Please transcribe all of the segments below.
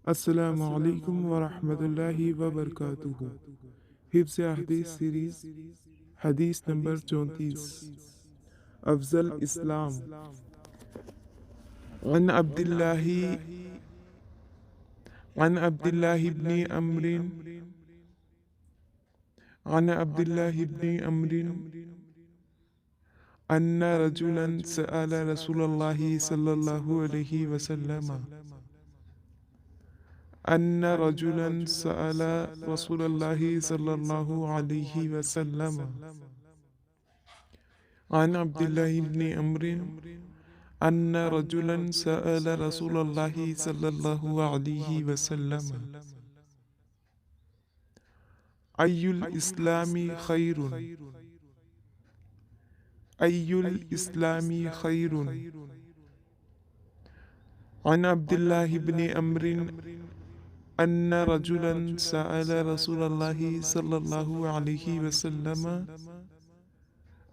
السلام علیکم ورحمۃ اللہ وبرکاتہ۔ حفظ احادیث سیریز حدیث نمبر 34۔ افضل اسلام عن عبد الله بن عمرو أن رجلا سأل رسول الله صلى الله عليه وسلم أن رجلا سأل رسول الله صلى الله عليه وسلم عن عبد الله بن عمرو أن رجلا سأل رسول الله صلى الله عليه وسلم أي الإسلام خير أي الإسلام خير عن عبد الله بن عمرو أن رجلا سأل رسول الله صلى الله عليه وسلم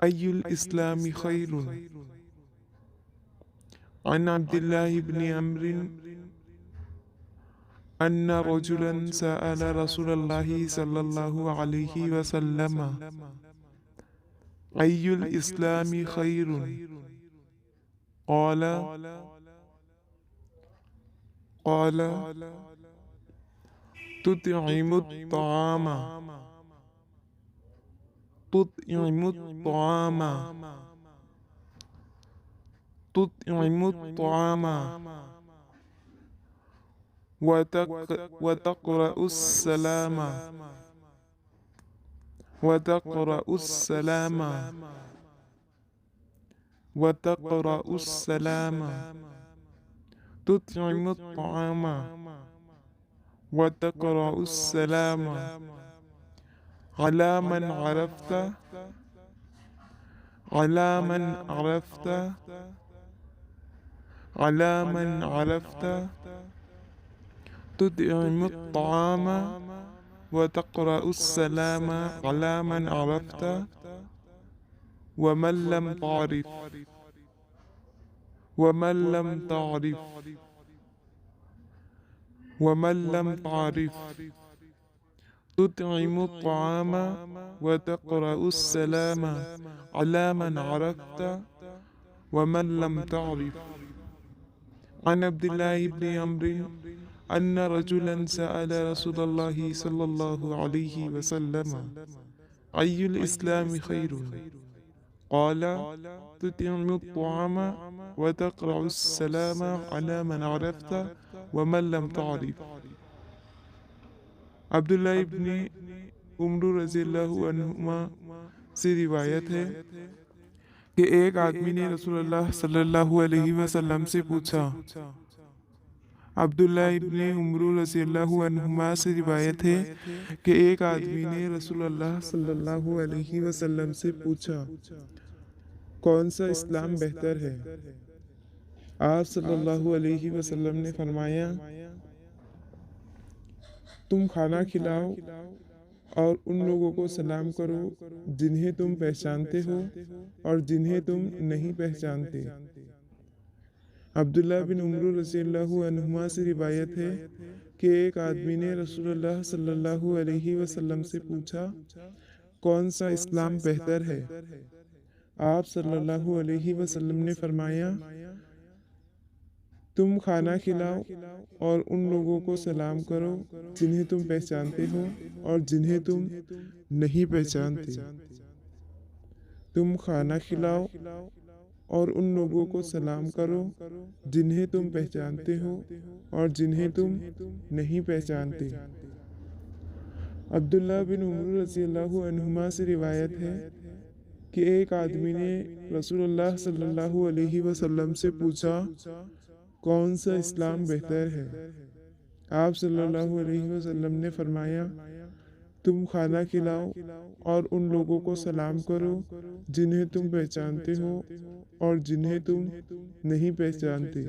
أي الإسلام خير عن عبد الله بن عمرو أن رجلا سأل رسول الله صلى الله عليه وسلم أي الإسلام خير قال تطعم الطعام تطعم الطعام تطعم الطعام وتقرأ السلام وتقرأ السلام وتقرأ السلام تطعم الطعام وتقرأ السلام على من عرفت على من عرفت على من عرفت تطعم الطعام وتقرأ السلام على من عرفت ومن لم تعرف ومن لم تعرف ومن لم تعرف تطعم الطعام وتقرأ السلام على من عرفت ومن لم تعرف عن عبد الله بن عمرو أن رجلا سأل رسول الله صلى الله عليه وسلم أي الإسلام خير قال تطعم الطعام وتقرأ السلام على من عرفت ومن لم تعرف۔ عبداللہ ابن عمر رضی اللہ عنہما سے روایت ہے کہ ایک آدمی نے رسول اللہ صلی اللہ علیہ وسلم سے پوچھا۔ عبداللہ ابن عمر رضی اللہ عنہما سے روایت ہے کہ ایک آدمی نے رسول اللہ صلی اللہ علیہ وسلم سے پوچھا کون سا اسلام بہتر ہے؟ آپ صلی اللہ علیہ وسلم نے فرمایا تم کھانا کھلاؤ اور ان لوگوں کو سلام کرو جنہیں تم پہچانتے ہو اور جنہیں تم نہیں پہچانتے۔ عبداللہ بن عمر رضی اللہ عنہما سے روایت ہے کہ ایک آدمی نے رسول اللہ صلی اللہ علیہ وسلم سے پوچھا کون سا اسلام بہتر ہے؟ آپ صلی اللہ علیہ وسلم نے فرمایا تم کھانا کھلاؤ اور ان لوگوں کو سلام کرو جنہیں تم پہچانتے ہو اور جنہیں تم نہیں پہچانتے۔ تم کھانا کھلاؤ اور ان لوگوں کو سلام کرو جنہیں تم پہچانتے ہو اور جنہیں تم نہیں پہچانتے۔ عبداللہ بن عمر رضی اللہ عنہما سے روایت ہے کہ ایک آدمی نے رسول اللہ صلی اللہ علیہ وسلم سے پوچھا کون سا اسلام بہتر ہے؟ آپ صلی اللہ علیہ وسلم نے فرمایا تم کھانا کھلاؤ اور ان لوگوں کو سلام کرو جنہیں تم پہچانتے ہو اور جنہیں تم نہیں پہچانتے۔